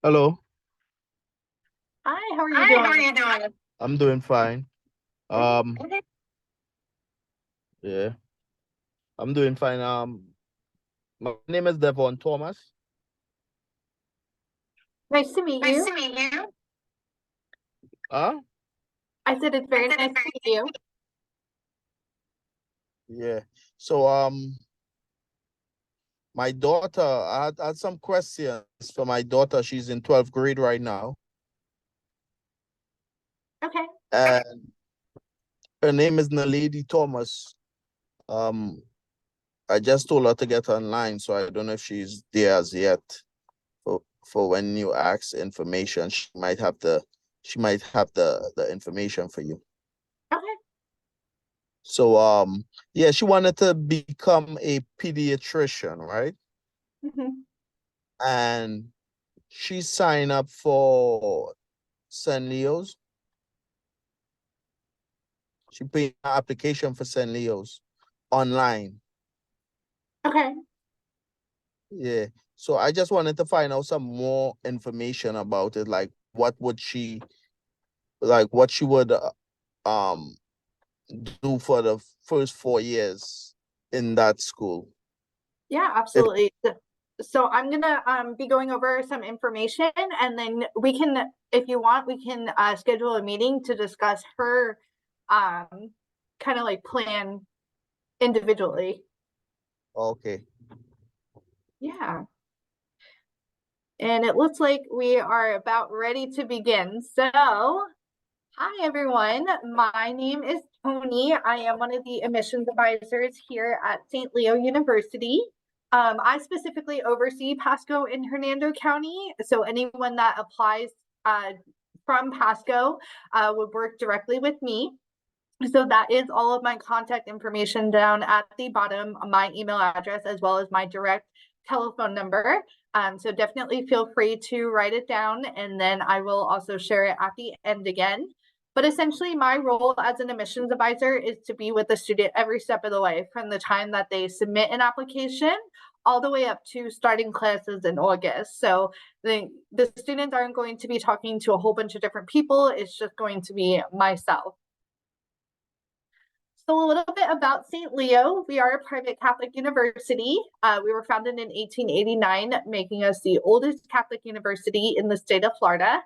Hello, Hi, how are you Hi, how are doing? you doing? I'm doing fine. Great. Mhm. Yeah, I'm doing fine. My name is Devon Thomas. Nice to meet Nice you. to meet you. Huh? I said it's I very said nice it's to very meet you. Yeah. So my daughter, I had some questions for my daughter. She's in 12th grade right now, Okay. and her name is Naledi Thomas. Um, I just told her to get online, so I don't know if she's there as yet. For when you ask information, she might have the information for you. Okay. So yeah, she wanted to become a pediatrician, right? Hmm. And she signed up for St. Leo's. She paid an application for St. Leo's online. Okay. Yeah. So I just wanted to find out some more information about it, like what she would um do for the first 4 years in that school. Yeah, If absolutely. So I'm gonna be going over some information, and then we can, if you want, we can schedule a meeting to discuss her um kind of like plan individually. okay. Yeah. And it looks like we are about ready to begin. So hi, everyone. My name is Tony. I am one of the admissions advisors here at St. Leo University. I specifically oversee Pasco and Hernando County. So anyone that applies from Pasco would work directly with me. So that is all of my contact information down at the bottom, my email address, as well as my direct telephone number. So definitely feel free to write it down, and then I will also share it at the end again. But essentially, my role as an admissions advisor is to be with the student every step of the way, from the time that they submit an application all the way up to starting classes in August. So the students aren't going to be talking to a whole bunch of different people. It's just going to be myself. So a little bit about St. Leo. We are a private Catholic university. We were founded in 1889, making us the oldest Catholic university in the state of Florida.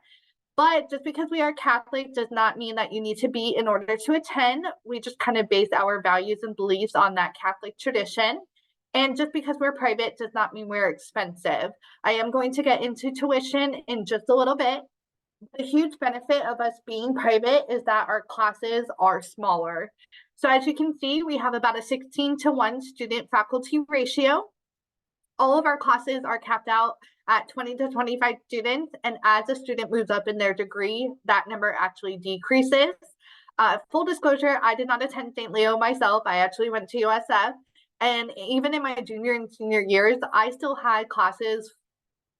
But just because we are Catholic does not mean that you need to be in order to attend. We just kind of base our values and beliefs on that Catholic tradition. And just because we're private does not mean we're expensive. I am going to get into tuition in just a little bit. The huge benefit of us being private is that our classes are smaller. So as you can see, we have about a 16-to-1 student faculty ratio. All of our classes are capped out at 20 to 25 students. And as a student moves up in their degree, that number actually decreases. Full disclosure, I did not attend St. Leo myself. I actually went to USF. And even in my junior and senior years, I still had classes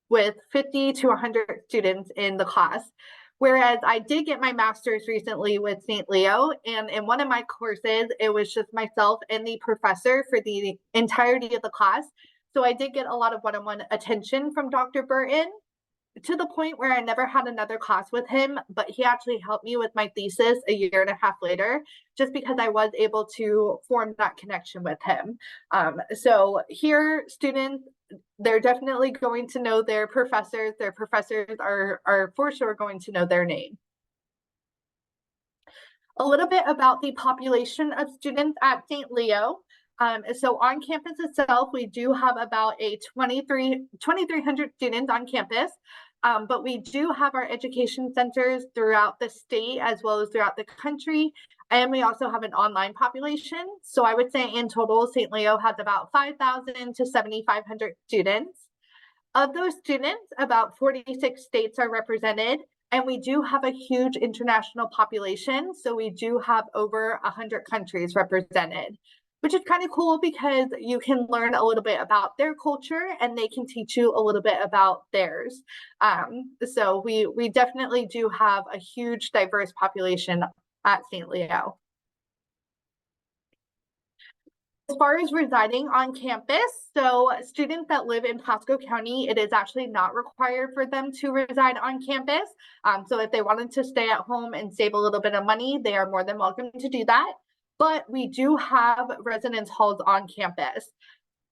with 50 to 100 students in the class. Whereas I did get my master's recently with St. Leo, and in one of my courses, it was just myself and the professor for the entirety of the class. So I did get a lot of one-on-one attention from Dr. Burton, to the point where I never had another class with him, but he actually helped me with my thesis a year and a half later, just because I was able to form that connection with him. So here, students, they're definitely going to know their professors. Their professors are for sure going to know their name. A little bit about the population of students at St. Leo. So on campus itself, we do have about a 2,300 students on campus, but we do have our education centers throughout the state as well as throughout the country. And we also have an online population. So I would say in total, St. Leo has about 5,000 to 7,500 students. Of those students, about 46 states are represented, and we do have a huge international population. So we do have over 100 countries represented, which is kind of cool because you can learn a little bit about their culture and they can teach you a little bit about theirs. So we definitely do have a huge diverse population at St. Leo. As far as residing on campus, so students that live in Pasco County, it is actually not required for them to reside on campus. So if they wanted to stay at home and save a little bit of money, they are more than welcome to do that. But we do have residence halls on campus.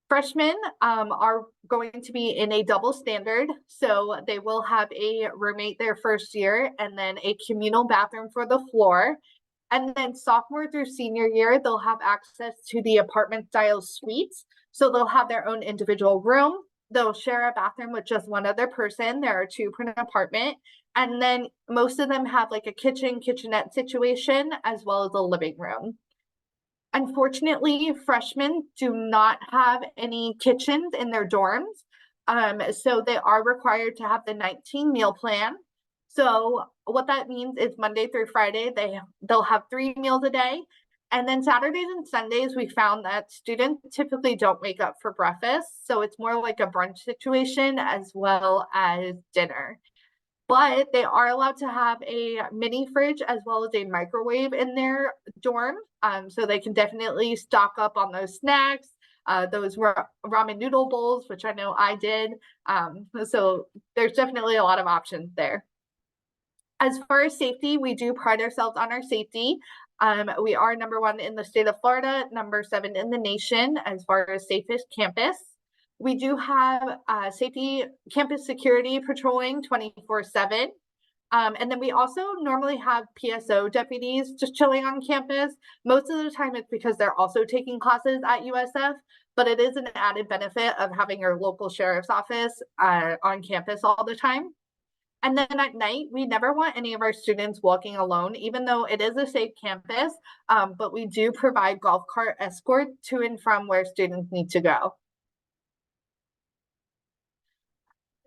Freshmen are going to be in a double standard, so they will have a roommate their first year and then a communal bathroom for the floor. And then sophomore through senior year, they'll have access to the apartment style suites. So they'll have their own individual room. They'll share a bathroom with just one other person. There are two per apartment. And then most of them have like a kitchenette situation, as well as a living room. Unfortunately, freshmen do not have any kitchens in their dorms. So they are required to have the 19 meal plan. So what that means is Monday through Friday, they'll have 3 meals a day. And then Saturdays and Sundays, we found that students typically don't wake up for breakfast. So it's more like a brunch situation as well as dinner. But they are allowed to have a mini fridge as well as a microwave in their dorm. So they can definitely stock up on those snacks, those ramen noodle bowls, which I know I did. So there's definitely a lot of options there. As far as safety, we do pride ourselves on our safety. We are #1 in the state of Florida, #7 in the nation as far as safest campus. We do have campus security patrolling 24/7. And then we also normally have PSO deputies just chilling on campus. Most of the time it's because they're also taking classes at USF, but it is an added benefit of having your local sheriff's office on campus all the time. And then at night, we never want any of our students walking alone, even though it is a safe campus, but we do provide golf cart escort to and from where students need to go.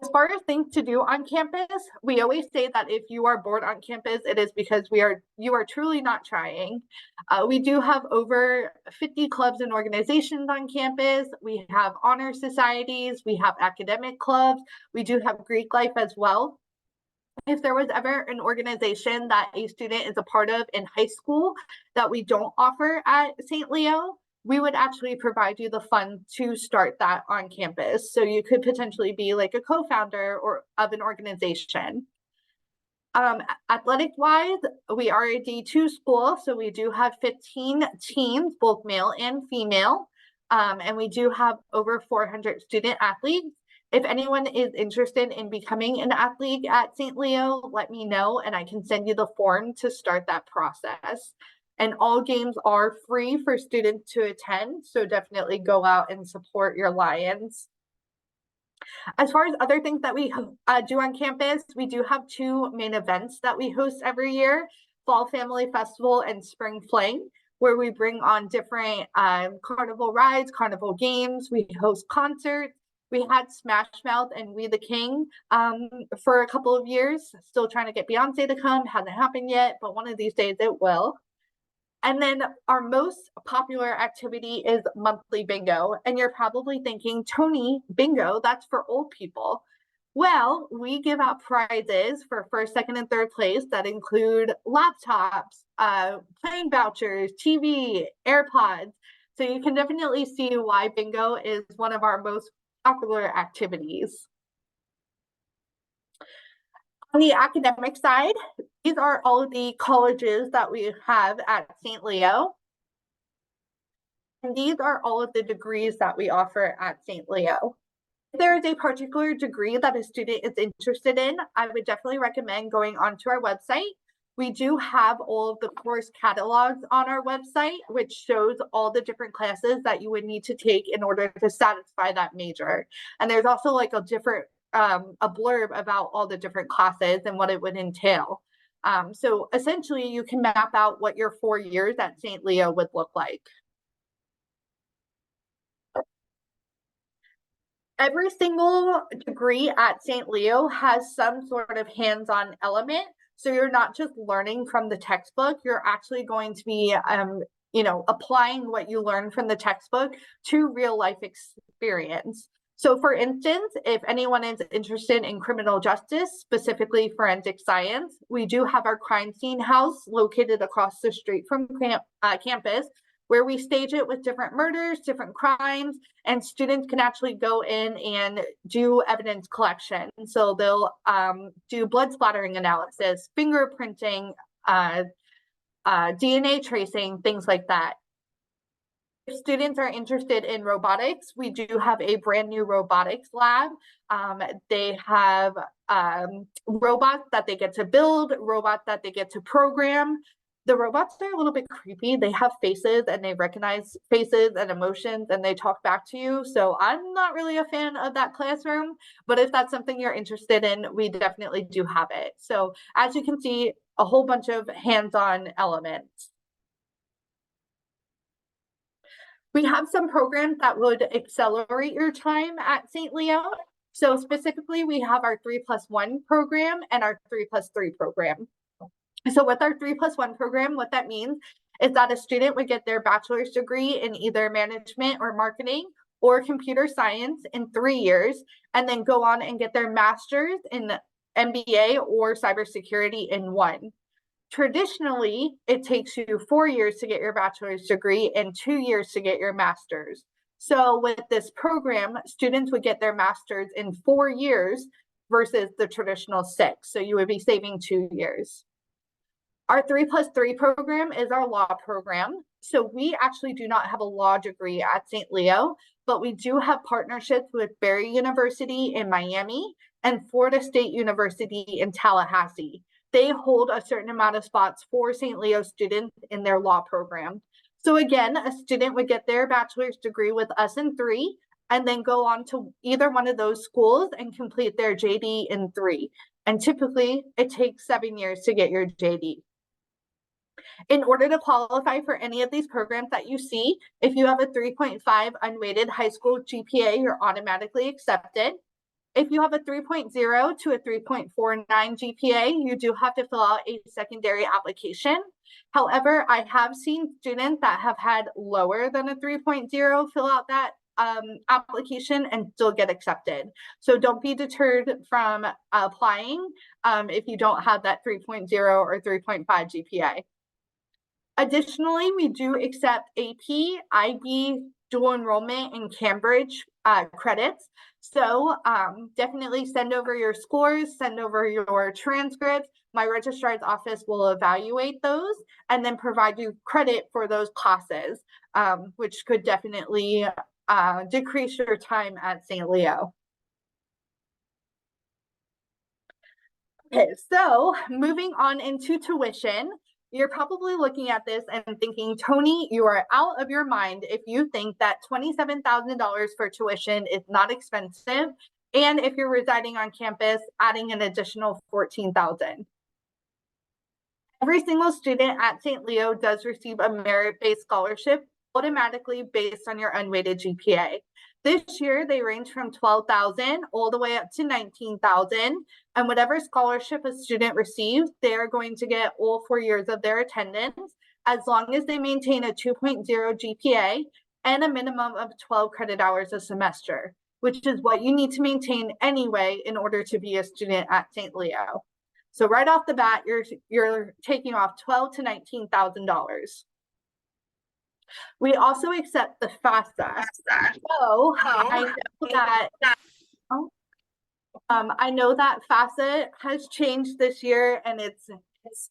As far as things to do on campus, we always say that if you are bored on campus, it is because you are truly not trying. We do have over 50 clubs and organizations on campus. We have honor societies, we have academic clubs, we do have Greek life as well. If there was ever an organization that a student is a part of in high school that we don't offer at St. Leo, we would actually provide you the funds to start that on campus. So you could potentially be like a co-founder or of an organization. Athletic wise, we are a D2 school, so we do have 15 teams, both male and female, and we do have over 400 student athletes. If anyone is interested in becoming an athlete at St. Leo, let me know and I can send you the form to start that process. And all games are free for students to attend, so definitely go out and support your Lions. As far as other things that we do on campus, we do have 2 main events that we host every year, Fall Family Festival and Spring Fling, where we bring on different carnival rides, carnival games, we host concerts. We had Smash Mouth and We the King for a couple of years, still trying to get Beyonce to come, hasn't happened yet, but one of these days it will. And then our most popular activity is monthly bingo. And you're probably thinking, Tony, bingo, that's for old people. Well, we give out prizes for first, second, and third place that include laptops, plane vouchers, TV, AirPods. So you can definitely see why bingo is one of our most popular activities. On the academic side, these are all of the colleges that we have at St. Leo. And these are all of the degrees that we offer at St. Leo. If there is a particular degree that a student is interested in, I would definitely recommend going onto our website. We do have all of the course catalogs on our website, which shows all the different classes that you would need to take in order to satisfy that major. And there's also like a blurb about all the different classes and what it would entail. So essentially you can map out what your 4 years at St. Leo would look like. Every single degree at St. Leo has some sort of hands-on element. So you're not just learning from the textbook, you're actually going to be, applying what you learn from the textbook to real life experience. So for instance, if anyone is interested in criminal justice, specifically forensic science, we do have our crime scene house located across the street from campus, where we stage it with different murders, different crimes, and students can actually go in and do evidence collection. So they'll do blood splattering analysis, fingerprinting, DNA tracing, things like that. If students are interested in robotics, we do have a brand new robotics lab. They have robots that they get to build, robots that they get to program. The robots are a little bit creepy. They have faces and they recognize faces and emotions and they talk back to you. So I'm not really a fan of that classroom, but if that's something you're interested in, we definitely do have it. So as you can see, a whole bunch of hands-on elements. We have some programs that would accelerate your time at St. Leo. So specifically, we have our 3+1 program and our 3+3 program. So with our 3+1 program, what that means is that a student would get their bachelor's degree in either management or marketing or computer science in 3 years, and then go on and get their master's in MBA or cybersecurity in 1. Traditionally, it takes you 4 years to get your bachelor's degree and 2 years to get your master's. So with this program, students would get their master's in 4 years versus the traditional 6. So you would be saving 2 years. Our 3+3 program is our law program. So we actually do not have a law degree at St. Leo, but we do have partnerships with Barry University in Miami and Florida State University in Tallahassee. They hold a certain amount of spots for St. Leo students in their law program. So again, a student would get their bachelor's degree with us in 3 and then go on to either one of those schools and complete their JD in 3. And typically it takes 7 years to get your JD. In order to qualify for any of these programs that you see, if you have a 3.5 unweighted high school GPA, you're automatically accepted. If you have a 3.0 to a 3.49 GPA, you do have to fill out a secondary application. However, I have seen students that have had lower than a 3.0 fill out that application and still get accepted. So don't be deterred from applying if you don't have that 3.0 or 3.5 GPA. Additionally, we do accept AP, IB, dual enrollment, and Cambridge credits. So definitely send over your scores, send over your transcripts. My registrar's office will evaluate those and then provide you credit for those classes, which could definitely decrease your time at St. Leo. Okay, so moving on into tuition. You're probably looking at this and thinking, Tony, you are out of your mind if you think that $27,000 for tuition is not expensive. And if you're residing on campus, adding an additional $14,000. Every single student at St. Leo does receive a merit-based scholarship automatically based on your unweighted GPA. This year, they range from $12,000 all the way up to $19,000. And whatever scholarship a student receives, they're going to get all 4 years of their attendance, as long as they maintain a 2.0 GPA and a minimum of 12 credit hours a semester, which is what you need to maintain anyway in order to be a student at St. Leo. So right off the bat, you're taking off $12,000 to $19,000. We also accept the FAFSA. So I know that FAFSA has changed this year and it's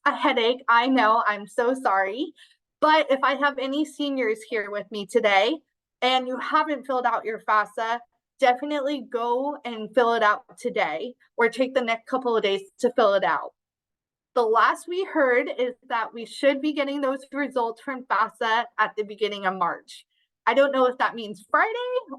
a headache. I know, I'm so sorry. But if I have any seniors here with me today and you haven't filled out your FAFSA, definitely go and fill it out today or take the next couple of days to fill it out. The last we heard is that we should be getting those results from FAFSA at the beginning of March. I don't know if that means Friday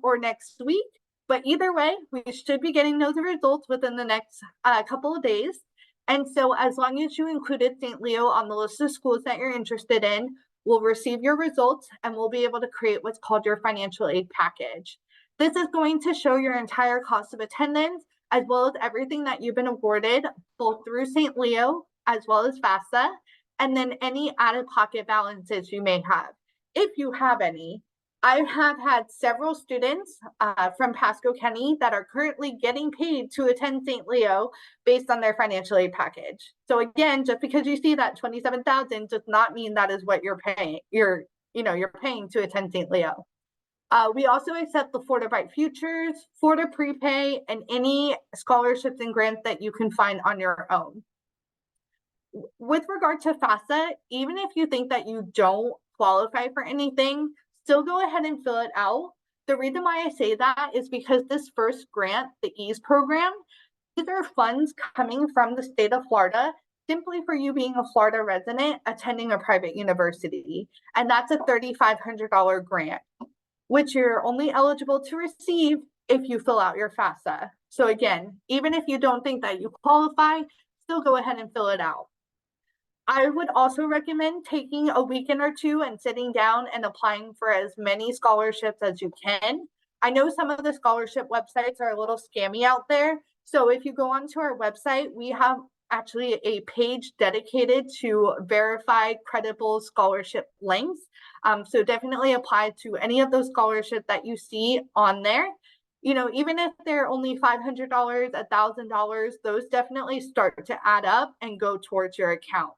or next week, but either way, we should be getting those results within the next couple of days. And so as long as you included St. Leo on the list of schools that you're interested in, we'll receive your results and we'll be able to create what's called your financial aid package. This is going to show your entire cost of attendance, as well as everything that you've been awarded, both through St. Leo as well as FAFSA, and then any out-of-pocket balances you may have, if you have any. I have had several students from Pasco County that are currently getting paid to attend St. Leo based on their financial aid package. So again, just because you see that $27,000 does not mean that is what you're paying, you're you're paying to attend St. Leo. We also accept the Florida Bright Futures, Florida Prepay, and any scholarships and grants that you can find on your own. With regard to FAFSA, even if you think that you don't qualify for anything, still go ahead and fill it out. The reason why I say that is because this first grant, the EASE program, these are funds coming from the state of Florida simply for you being a Florida resident attending a private university. And that's a $3,500 grant, which you're only eligible to receive if you fill out your FAFSA. So again, even if you don't think that you qualify, still go ahead and fill it out. I would also recommend taking a weekend or two and sitting down and applying for as many scholarships as you can. I know some of the scholarship websites are a little scammy out there. So if you go onto our website, we have actually a page dedicated to verified credible scholarship links. So definitely apply to any of those scholarships that you see on there. Even if they're only $500, $1,000, those definitely start to add up and go towards your account.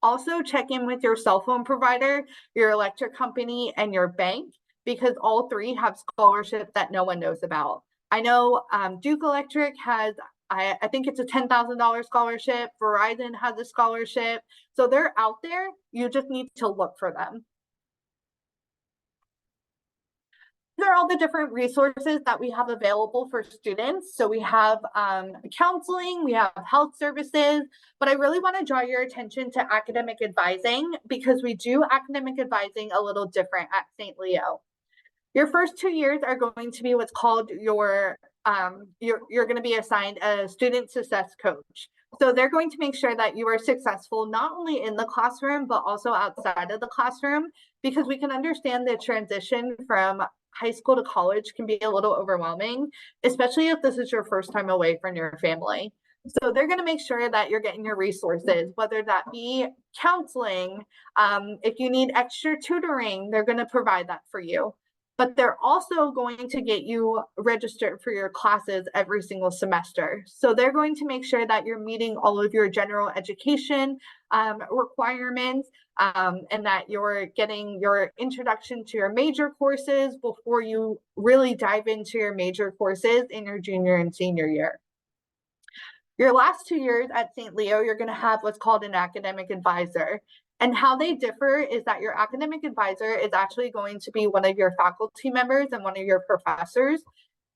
Also, check in with your cell phone provider, your electric company, and your bank, because all three have scholarships that no one knows about. I know Duke Electric has, I think it's a $10,000 scholarship. Verizon has a scholarship. So they're out there. You just need to look for them. These are all the different resources that we have available for students. So we have counseling, we have health services, but I really want to draw your attention to academic advising, because we do academic advising a little different at St. Leo. Your first 2 years are going to be what's called you're going to be assigned a student success coach. So they're going to make sure that you are successful not only in the classroom, but also outside of the classroom, because we can understand the transition from high school to college can be a little overwhelming, especially if this is your first time away from your family. So they're going to make sure that you're getting your resources, whether that be counseling. If you need extra tutoring, they're going to provide that for you. But they're also going to get you registered for your classes every single semester. So they're going to make sure that you're meeting all of your general education requirements, and that you're getting your introduction to your major courses before you really dive into your major courses in your junior and senior year. Your last 2 years at St. Leo, you're going to have what's called an academic advisor. And how they differ is that your academic advisor is actually going to be one of your faculty members and one of your professors.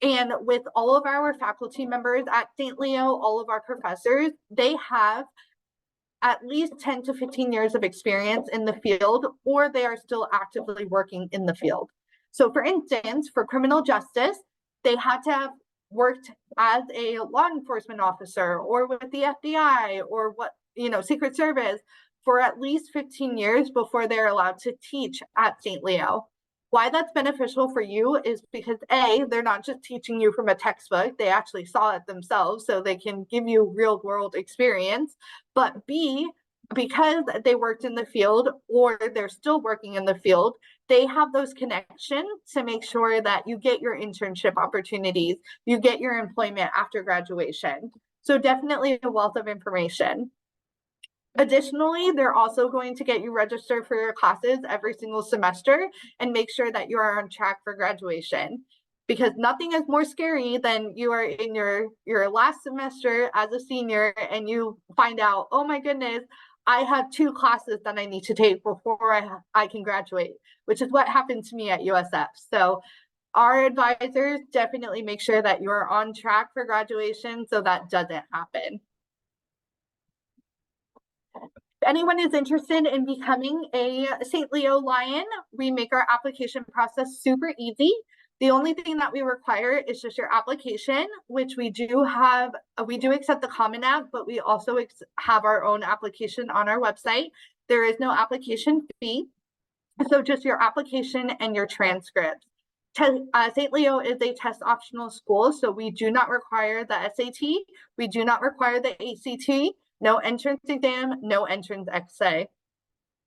And with all of our faculty members at St. Leo, all of our professors, they have at least 10 to 15 years of experience in the field, or they are still actively working in the field. So for instance, for criminal justice, they had to have worked as a law enforcement officer or with the FBI or Secret Service for at least 15 years before they're allowed to teach at St. Leo. Why that's beneficial for you is because A, they're not just teaching you from a textbook, they actually saw it themselves, so they can give you real world experience. But B, because they worked in the field or they're still working in the field, they have those connections to make sure that you get your internship opportunities, you get your employment after graduation. So definitely a wealth of information. Additionally, they're also going to get you registered for your classes every single semester and make sure that you are on track for graduation, because nothing is more scary than you are in your last semester as a senior and you find out, oh my goodness, I have 2 classes that I need to take before I can graduate, which is what happened to me at USF. So our advisors definitely make sure that you are on track for graduation so that doesn't happen. If anyone is interested in becoming a St. Leo Lion, we make our application process super easy. The only thing that we require is just your application, which we do have. We do accept the Common App, but we also have our own application on our website. There is no application fee. So just your application and your transcripts. St. Leo is a test optional school, so we do not require the SAT. We do not require the ACT. No entrance exam, no entrance essay.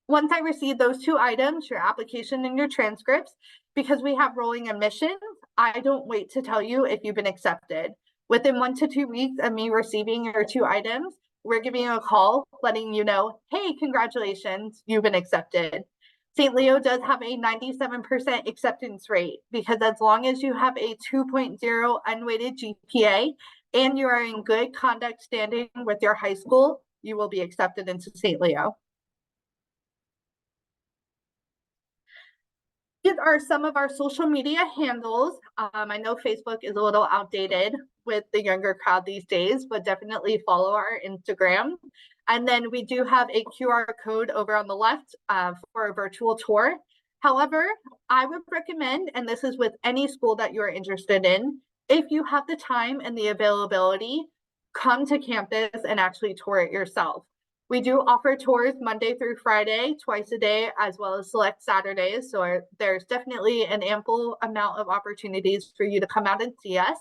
Once I receive those 2 items, your application and your transcripts, because we have rolling admissions, I don't wait to tell you if you've been accepted. Within 1 to 2 weeks of me receiving your 2 items, we're giving you a call, letting you know, hey, congratulations, you've been accepted. St. Leo does have a 97% acceptance rate because as long as you have a 2.0 unweighted GPA and you are in good conduct standing with your high school, you will be accepted into St. Leo. These are some of our social media handles. I know Facebook is a little outdated with the younger crowd these days, but definitely follow our Instagram. And then we do have a QR code over on the left for a virtual tour. However, I would recommend, and this is with any school that you're interested in, if you have the time and the availability, come to campus and actually tour it yourself. We do offer tours Monday through Friday, twice a day, as well as select Saturdays. So there's definitely an ample amount of opportunities for you to come out and see us.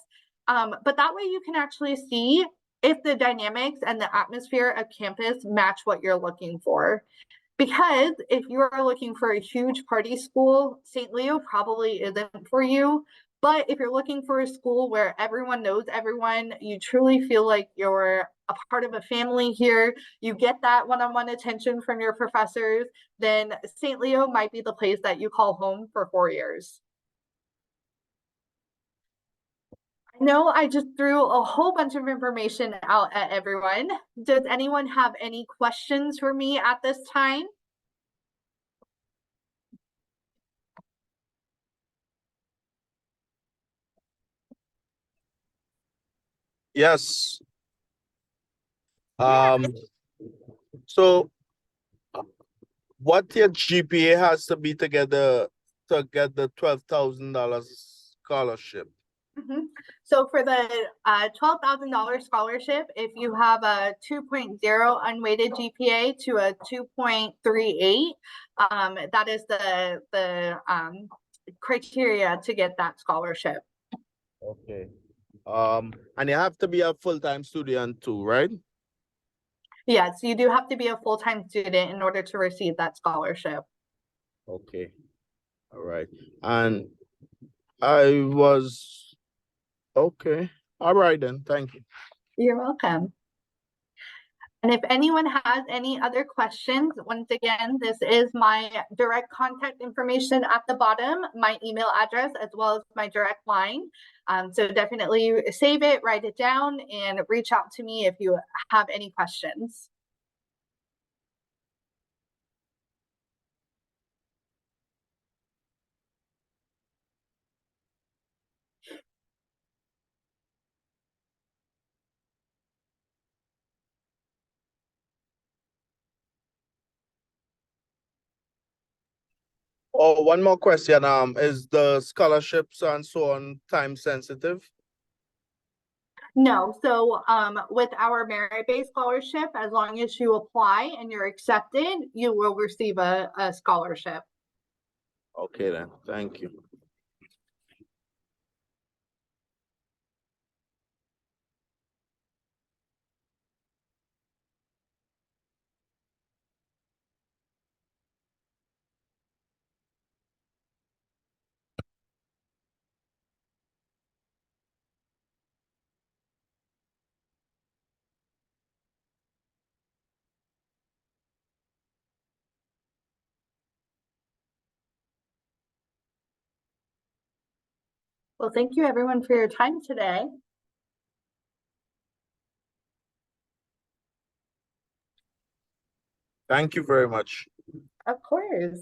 But that way you can actually see if the dynamics and the atmosphere of campus match what you're looking for. Because if you are looking for a huge party school, St. Leo probably isn't for you. But if you're looking for a school where everyone knows everyone, you truly feel like you're a part of a family here, you get that one-on-one attention from your professors, then St. Leo might be the place that you call home for 4 years. I know I just threw a whole bunch of information out at everyone. Does anyone have any questions for me at this time? Yes. So what your GPA has to be to get the $12,000 scholarship? So for the $12,000 scholarship, if you have a 2.0 unweighted GPA to a 2.38, that is the criteria to get that scholarship. Okay. And you have to be a full-time student too, right? Yes, you do have to be a full-time student in order to receive that scholarship. Okay. All right. And I was okay. All right then. Thank you. You're welcome. And if anyone has any other questions, once again, this is my direct contact information at the bottom, my email address, as well as my direct line. So definitely save it, write it down, and reach out to me if you have any questions. Oh, one more question. Is the scholarships and so on time sensitive? No, so with our merit-based scholarship, as long as you apply and you're accepted, you will receive a scholarship. Okay then. Thank you. Well, thank you everyone for your time today. Thank you very much. Of course.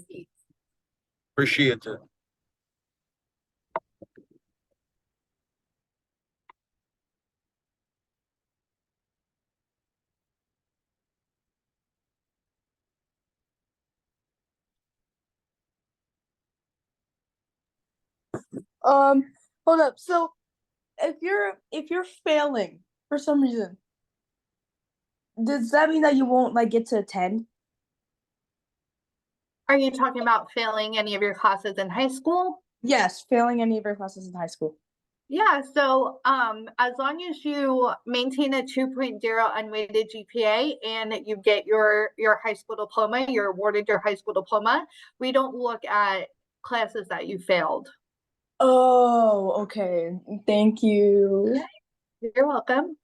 Appreciate it. Hold up. So if you're failing for some reason, does that mean that you won't like get to attend? Are you talking about failing any of your classes in high school? Yes, failing any of your classes in high school. Yeah, so as long as you maintain a 2.0 unweighted GPA and you get your high school diploma, you're awarded your high school diploma, we don't look at classes that you failed. Oh, okay. Thank you. You're welcome.